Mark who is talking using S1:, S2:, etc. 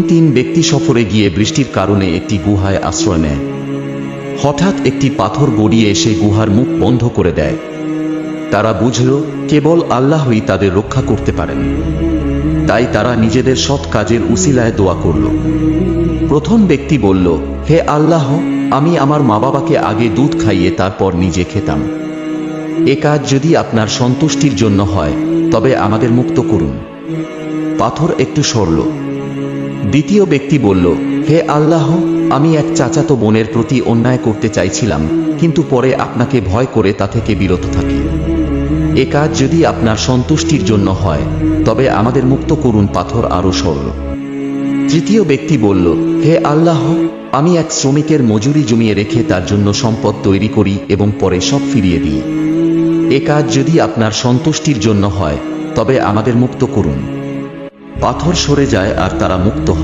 S1: তিন ব্যক্তি সফরে গিয়ে বৃষ্টির কারণে একটি গুহায় আশ্রয় নেয়। হঠাৎ একটি পাথর গড়িয়ে এসে গুহার মুখ বন্ধ করে দেয়। তারা বুঝল কেবল আল্লাহই তাদের রক্ষা করতে পারেন। তাই তারা নিজেদের সৎ কাজের উসিলায় দোয়া করল। প্রথম ব্যক্তি বলল, হে আল্লাহ, আমি আমার মা বাবাকে আগে দুধ খাইয়ে তারপর নিজে খেতাম। এ কাজ যদি আপনার সন্তুষ্টির জন্য হয় তবে আমাদের মুক্ত করুন। পাথর একটু সরল। দ্বিতীয় ব্যক্তি বলল, হে আল্লাহ, আমি এক চাচাতো বোনের প্রতি অন্যায় করতে চাইছিলাম, কিন্তু পরে আপনাকে ভয় করে তা থেকে বিরত থাকি। এ কাজ যদি আপনার সন্তুষ্টির জন্য হয় তবে আমাদের মুক্ত করুন। পাথর আরো সরল। তৃতীয় ব্যক্তি বলল, হে আল্লাহ, আমি এক শ্রমিকের মজুরি জমিয়ে রেখে তার জন্য সম্পদ তৈরি করি এবং পরে সব ফিরিয়ে দিই। এ কাজ যদি আপনার সন্তুষ্টির জন্য হয় তবে আমাদের মুক্ত করুন। পাথর সরে যায় আর তারা মুক্ত হয়।